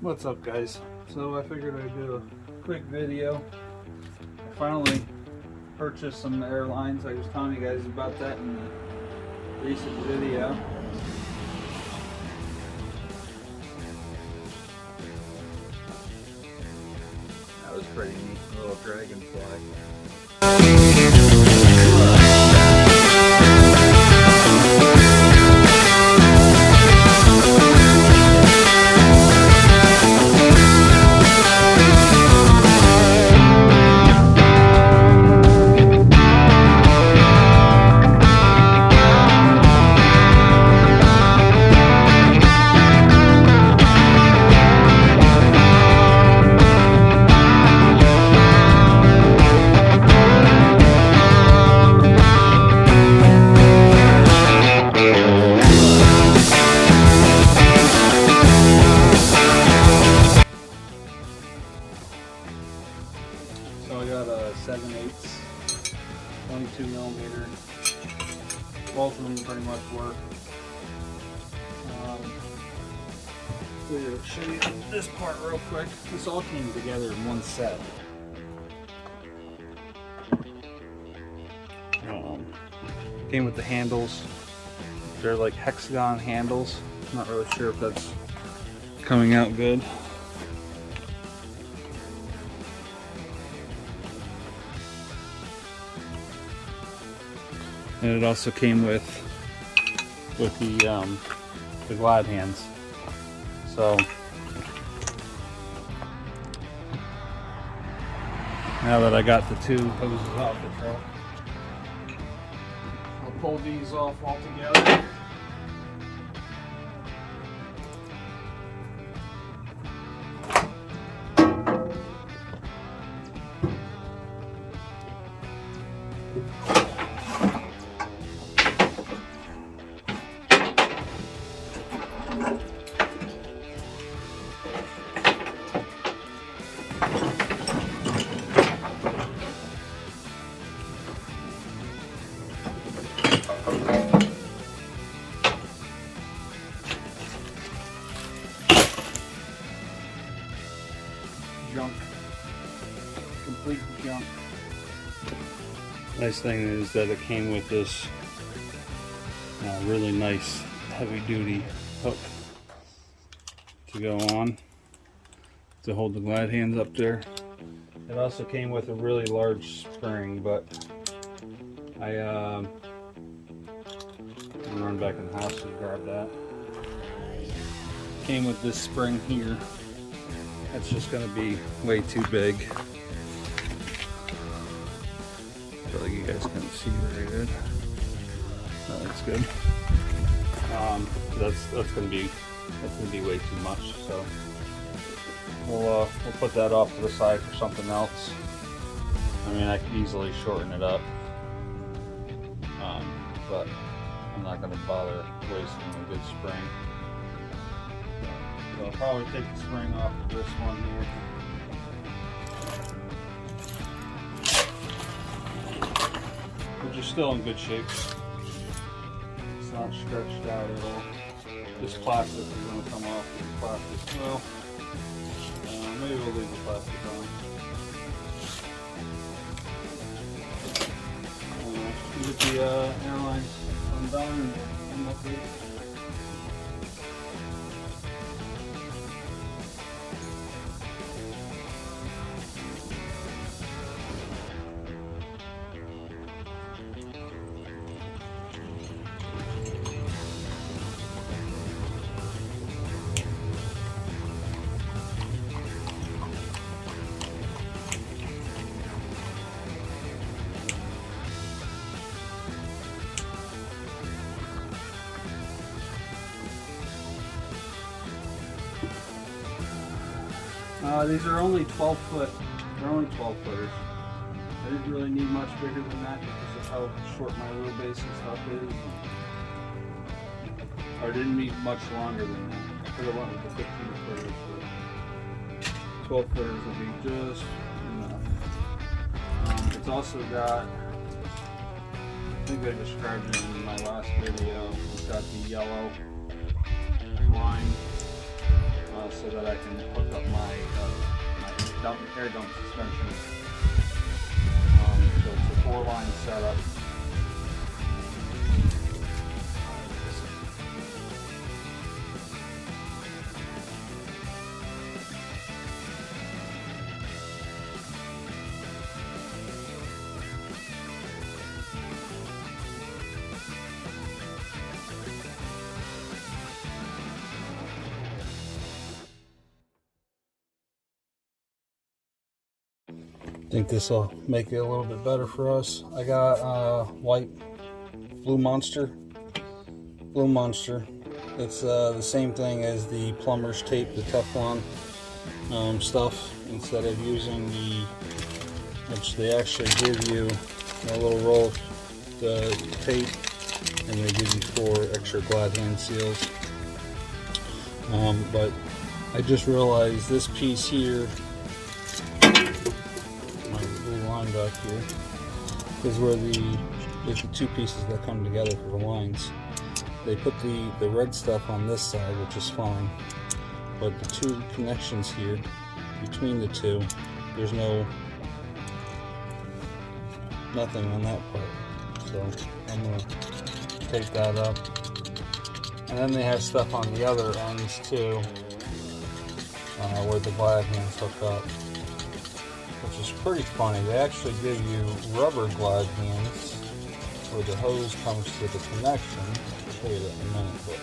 What's up, guys? So I figured I'd do a quick video. I finally purchased some Airlines. I was telling you guys about that in the recent video. That was pretty neat, a little dragonfly. So I got a 7/8 22mm. Both of them pretty much work. We'll show you this part real quick. This all came together in one set. Came with the handles. They're like hexagon handles. I'm not really sure if that's coming out good. And it also came with the glide hands. So now that I got the two hoses off the truck, I'll pull these off altogether. Junk. Complete junk. Nice thing is that it came with this really nice heavy duty hook to go on to hold the glide hands up there. It also came with a really large spring, but I run back in the house to grab that. Came with this spring here. That's just going to be way too big. I feel like you guys can see very good. No, that's good. That's going to be way too much. So we'll put that off to the side for something else. I mean, I could easily shorten it up, but I'm not going to bother wasting a good spring. So I'll probably take the spring off of this one here. Which is still in good shape. It's not stretched out at all. This plastic is going to come off. This plastic, well, maybe we'll leave the plastic on. You get the Airlines undone and unloaded. These are only 12 foot. They're only 12 footers. I didn't really need much bigger than that because of how short my wheelbase and stuff is. I didn't need much longer than that. I could have went with the 15 footers, but 12 footers will be just enough. It's also got, I think I described it in my last video, it's got the yellow line so that I can hook up my air dump suspension. So it's a 4-line setup. I think this will make it a little bit better for us. I got Blue Monster. It's the same thing as the plumber's tape, the Teflon stuff. Instead of using which they actually give you a little roll of the tape, and they give you 4 extra glad hand seals. But I just realized this piece here, back here, is where there's the 2 pieces that come together for the lines. They put the red stuff on this side, which is fine, but the 2 connections here between the 2, there's nothing on that part. So I'm gonna take that up, and then they have stuff on the other ends too, where the glad hands hook up, which is pretty funny. They actually give you rubber glad hands where the hose comes to the connection. I'll show you that in a minute, but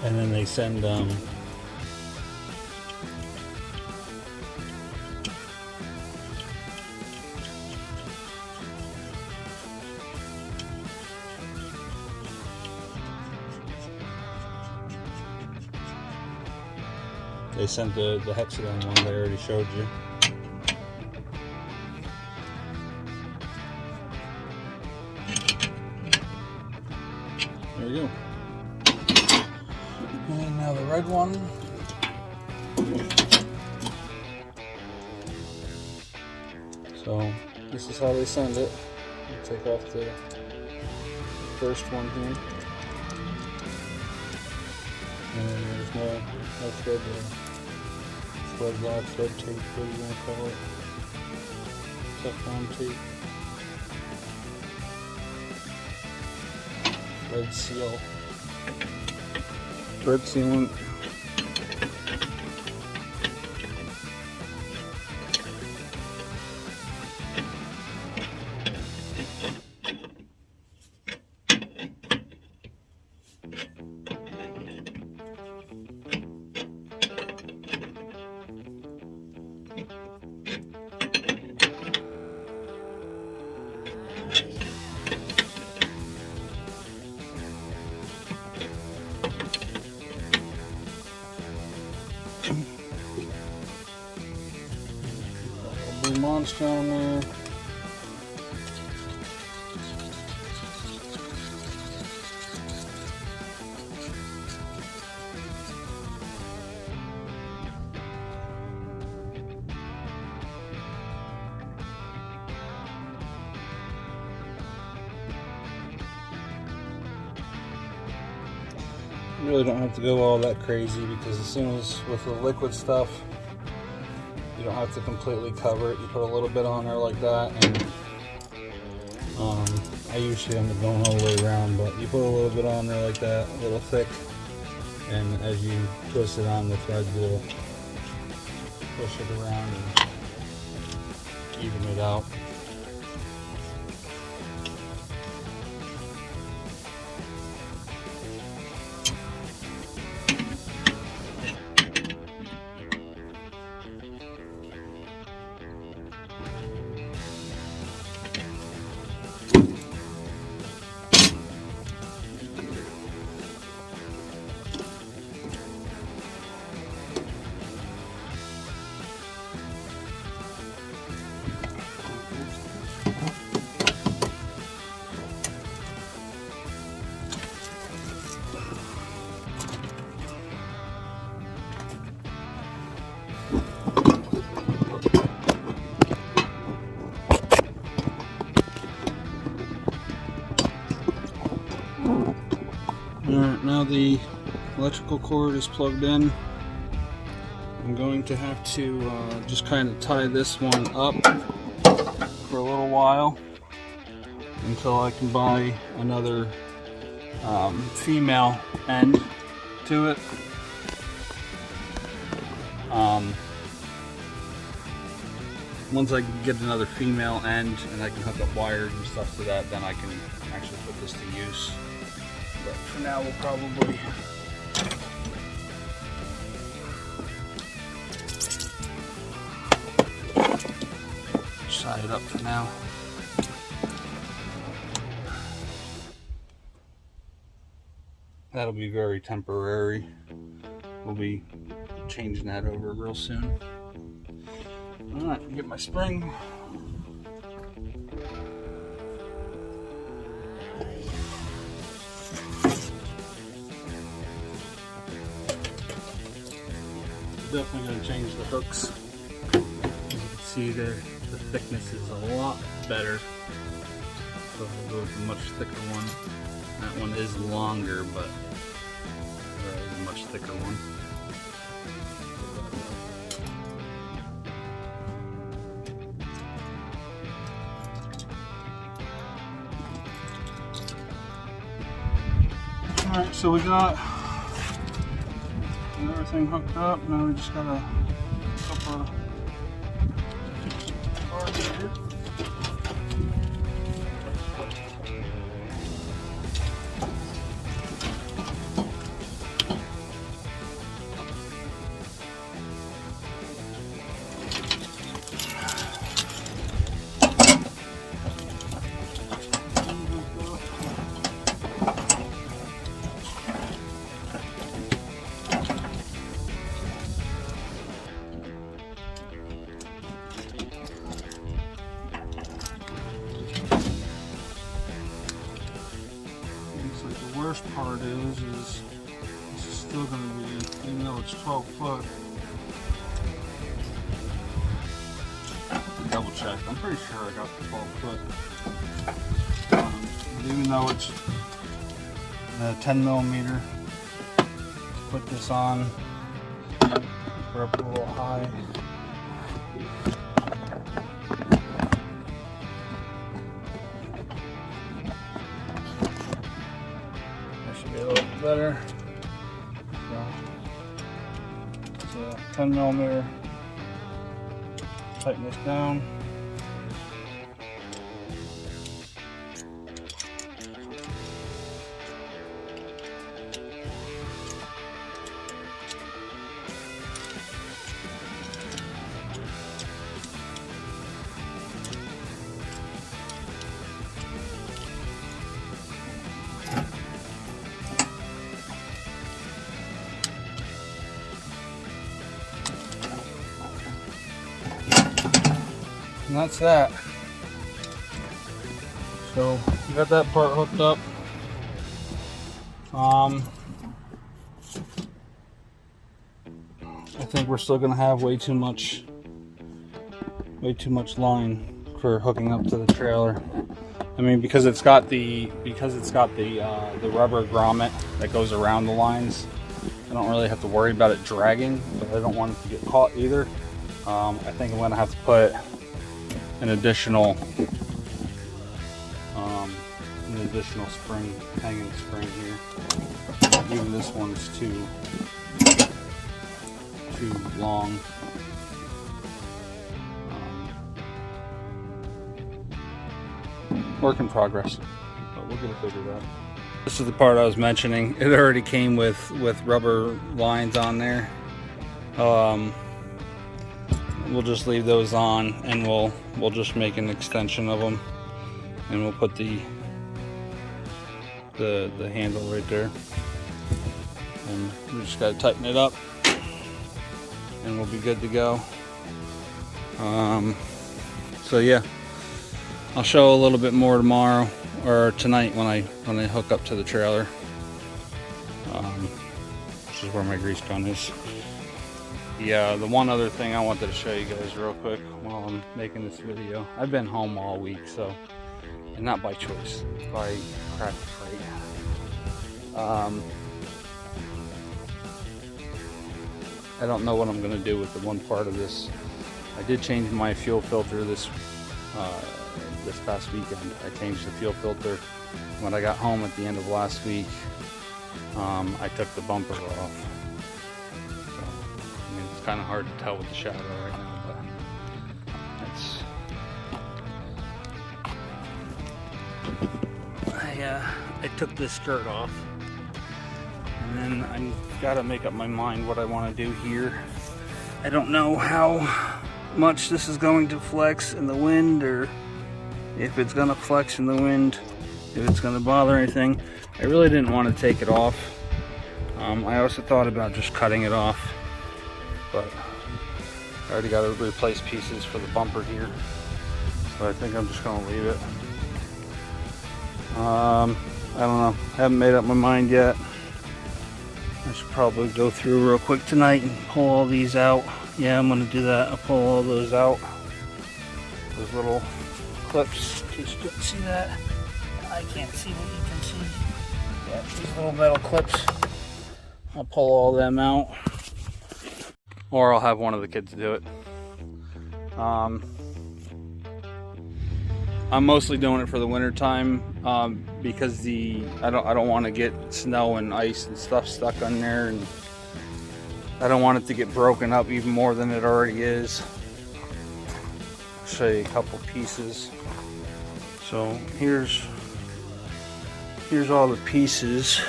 and then they send the hexagon one that I already showed you. There you go. And now the red one. So this is how they send it. I'll take off the first one here. And then there's no thread there. Thread lock, thread tape, whatever you want to call it. Teflon tape. Red seal. Red sealant. Blue Monster on there. You really don't have to go all that crazy, because as soon as with the liquid stuff, you don't have to completely cover it. You put a little bit on there like that, and I usually end up going all the way around, but you put a little bit on there like that, a little thick, and as you twist it on, the threads will push it around and even it out. now the electrical cord is plugged in. I'm going to have to just kind of tie this one up for a little while until I can buy another female end to it. Once I get another female end and I can hook up wires and stuff to that, then I can actually put this to use. But for now, we'll probably tie it up for now. That'll be very temporary. We'll be changing that over real soon. Alright, get my spring. Definitely going to change the hooks. As you can see there, the thickness is a lot better. So we'll go with a much thicker one. That one is longer, but a much thicker one. Alright, so we got everything hooked up. Now we just gotta hook up our parts here. The worst part is this is still going to be, even though it's 12 foot. Double check. I'm pretty sure I got the 12 foot. Even though it's 10 millimeter, put this on. We're up a little high. Be a little bit better. So, it's a 10 millimeter. Tighten this down. And that's that. So we got that part hooked up. I think we're still gonna have way too much line for hooking up to the trailer. I mean, because it's got the rubber grommet that goes around the lines. I don't really have to worry about it dragging, but I don't want it to get caught either. I think I'm gonna have to put an additional spring, hanging spring here. Even this one's too long. Work in progress, but we'll get it figured out. This is the part I was mentioning. It already came with rubber lines on there. We'll just leave those on, and we'll just make an extension of them, and we'll put the handle right there, and we just got to tighten it up, and we'll be good to go. So yeah, I'll show a little bit more tomorrow or tonight when I hook up to the trailer, which is where my grease gun is. Yeah, the one other thing I wanted to show you guys real quick while I'm making this video. I've been home all week, so, and not by choice, by craft freight. I don't know what I'm gonna do with the one part of this. I did change my fuel filter this past weekend. I changed the fuel filter when I got home at the end of last week. I took the bumper off. So, I mean, it's kind of hard to tell with the shadow right now, but I took this skirt off, and then I gotta make up my mind what I want to do here. I don't know how much this is going to flex in the wind, or if it's gonna flex in the wind, if it's gonna bother anything. I really didn't want to take it off. I also thought about just cutting it off, but I already got to replace pieces for the bumper here, so I think I'm just gonna leave it. I don't know, haven't made up my mind yet. I should probably go through real quick tonight and pull all these out. Yeah, I'm gonna do that. I'll pull all those out. Those little clips, in case you couldn't see that. I can't see what you can see. Yeah, these little metal clips. I'll pull all them out. Or I'll have one of the kids do it. I'm mostly doing it for the winter time because I don't want to get snow and ice and stuff stuck on there, and I don't want it to get broken up even more than it already is. I'll show you a couple pieces. So here's all the pieces,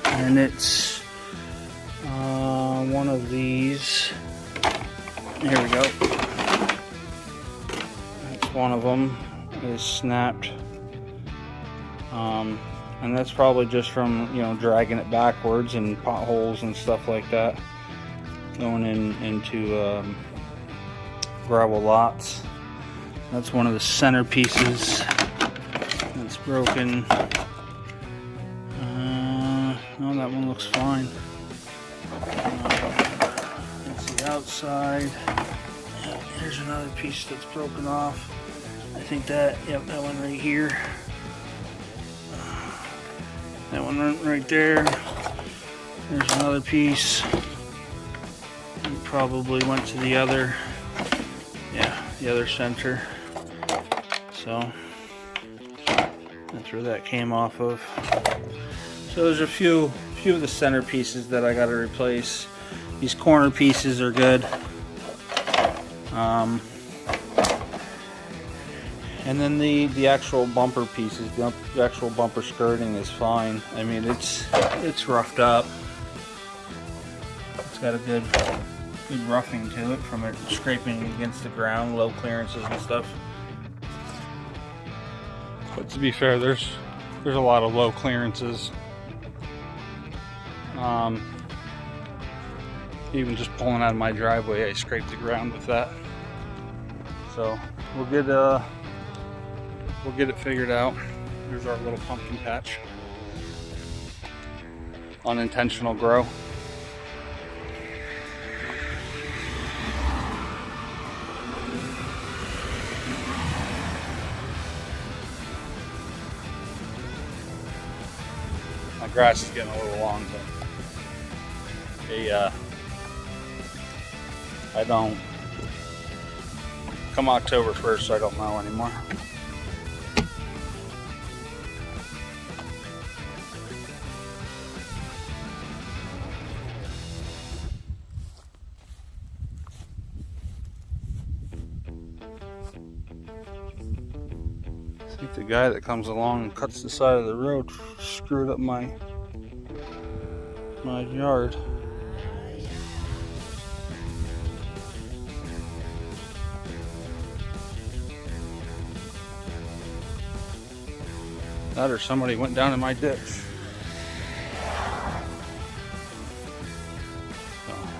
and it's one of these. Here we go. That's one of them. Is snapped, and that's probably just from dragging it backwards and potholes and stuff like that, going into gravel lots. That's one of the center pieces that's broken. No, that one looks fine. That's the outside. Here's another piece that's broken off. I think that one right here. That one right there. There's another piece. It probably went to the other center. So that's where that came off of. So there's a few of the center pieces that I got to replace. These corner pieces are good. And then the actual bumper pieces, the actual bumper skirting is fine. I mean, it's roughed up. It's got a good roughing to it from it scraping against the ground, low clearances and stuff. But to be fair, there's a lot of low clearances. Even just pulling out of my driveway, I scraped the ground with that. So we'll get it figured out. Here's our little pumpkin patch. Unintentional grow. My grass is getting a little long, but I don't. Come October 1st, I don't know anymore. I think the guy that comes along and cuts the side of the road screwed up my yard. That or somebody went down in my ditch. So,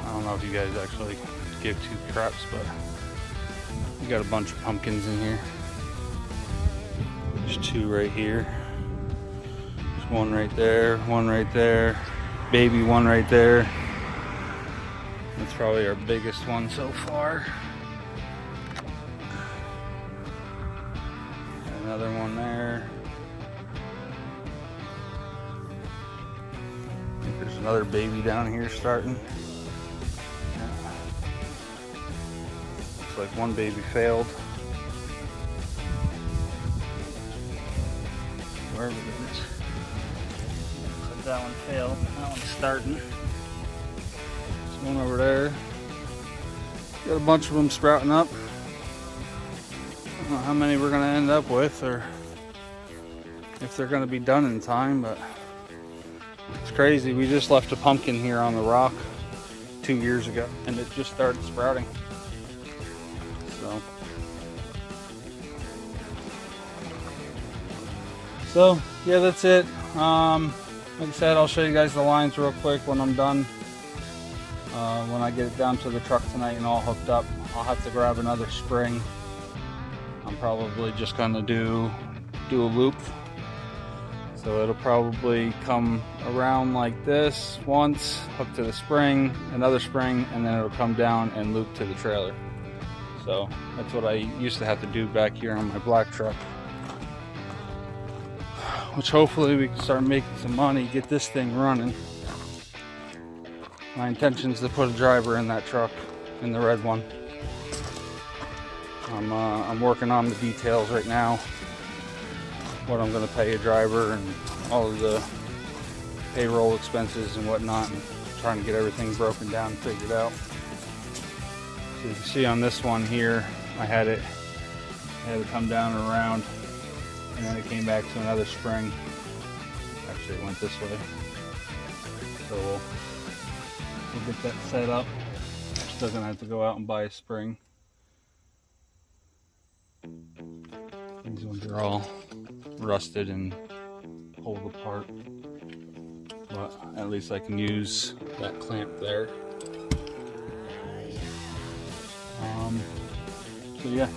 I don't know if you guys actually give two craps, but we got a bunch of pumpkins in here. There's two right here. There's one right there, baby one right there. That's probably our biggest one so far. Another one there. I think there's another baby down here starting. Yeah. like one baby failed. Wherever it is. Looks like that one failed. That one's starting. There's one over there. Got a bunch of them sprouting up. I don't know how many we're going to end up with, or if they're going to be done in time, but it's crazy. We just left a pumpkin here on the rock 2 years ago, and it just started sprouting. So yeah, that's it. Like I said, I'll show you guys the lines real quick when I'm done. When I get it down to the truck tonight and all hooked up, I'll have to grab another spring. I'm probably just gonna do a loop. So it'll probably come around like this once, hook to the spring, another spring, and then it'll come down and loop to the trailer. So that's what I used to have to do back here on my black truck. Which hopefully we can start making some money, get this thing running. My intention is to put a driver in that truck, in the red one. I'm working on the details right now. What I'm going to pay a driver and all of the payroll expenses and whatnot, and trying to get everything broken down and figured out. So you can see on this one here, I had it come down and around, and then it came back to another spring. Actually, it went this way. So we'll get that set up. Still gonna have to go out and buy a spring. These ones are all rusted and pulled apart, but at least I can use that clamp there. So yeah.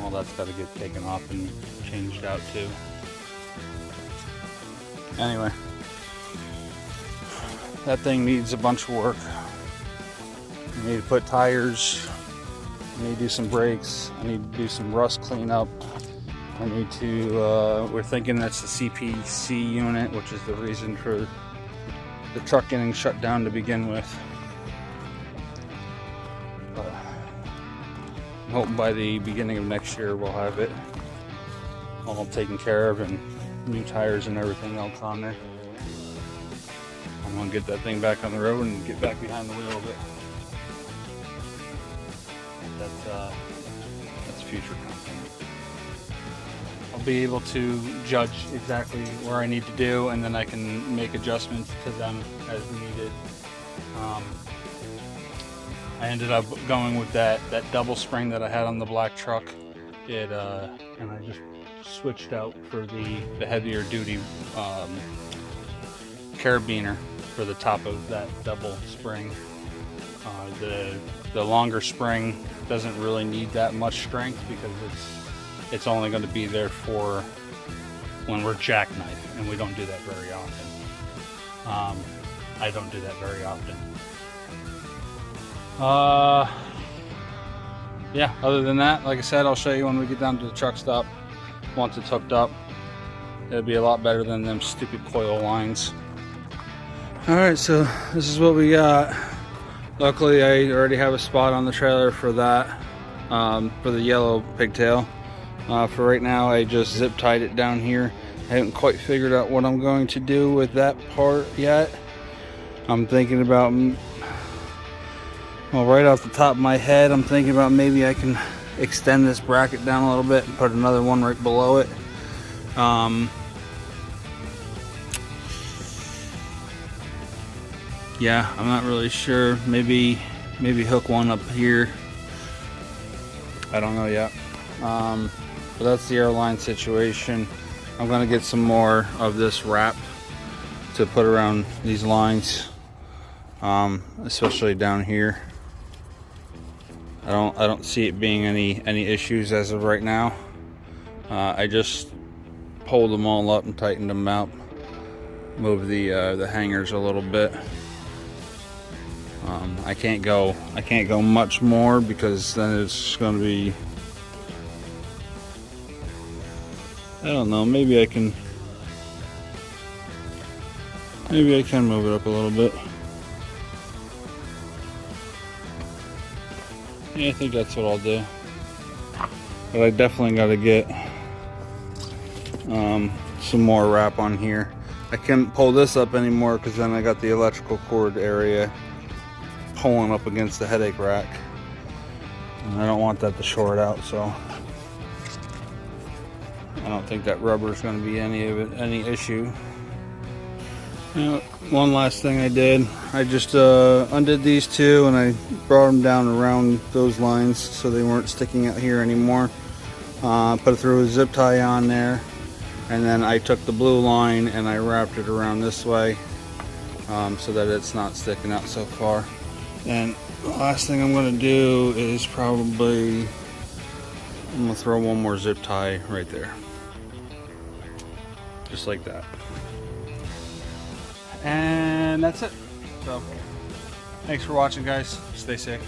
All that's got to get taken off and changed out too. Anyway, that thing needs a bunch of work. I need to put tires, I need to do some brakes, I need to do some rust cleanup. I need to, we're thinking that's the CPC unit, which is the reason for the truck getting shut down to begin with. But I'm hoping by the beginning of next year we'll have it all taken care of and new tires and everything else on there. I'm gonna get that thing back on the road and get back behind the wheel a bit. That's future content. I'll be able to judge exactly where I need to do, and then I can make adjustments to them as needed. I ended up going with that double spring that I had on the black truck. And I just switched out for the heavier duty carabiner for the top of that double spring. The longer spring doesn't really need that much strength because it's only going to be there for when we're jackknife, and we don't do that very often. I don't do that very often. Yeah, other than that, like I said, I'll show you when we get down to the truck stop. Once it's hooked up, it'll be a lot better than them stupid coil lines. Alright, so this is what we got. Luckily, I already have a spot on the trailer for that, for the yellow pigtail. For right now, I just zip tied it down here. I haven't quite figured out what I'm going to do with that part yet. I'm thinking about, well, right off the top of my head, I'm thinking about maybe I can extend this bracket down a little bit and put another one right below it. Yeah, I'm not really sure. Maybe hook one up here. I don't know yet. But that's the Airline situation. I'm gonna get some more of this wrap to put around these lines, especially down here. I don't see it being any issues as of right now. I just pulled them all up and tightened them out. Moved the hangers a little bit. I can't go much more because then it's going to be, I don't know, maybe I can move it up a little bit. Yeah, I think that's what I'll do. But I definitely got to get some more wrap on here. I can't pull this up anymore because then I got the electrical cord area pulling up against the headache rack. And I don't want that to short out, so I don't think that rubber is going to be any issue. You know, one last thing I did, I just undid these two and I brought them down around those lines so they weren't sticking out here anymore. Put it through a zip tie on there, and then I took the blue line and I wrapped it around this way so that it's not sticking out so far. And the last thing I'm going to do is I'm going to throw one more zip tie right there. Just like that. And that's it. So, thanks for watching, guys. Stay safe.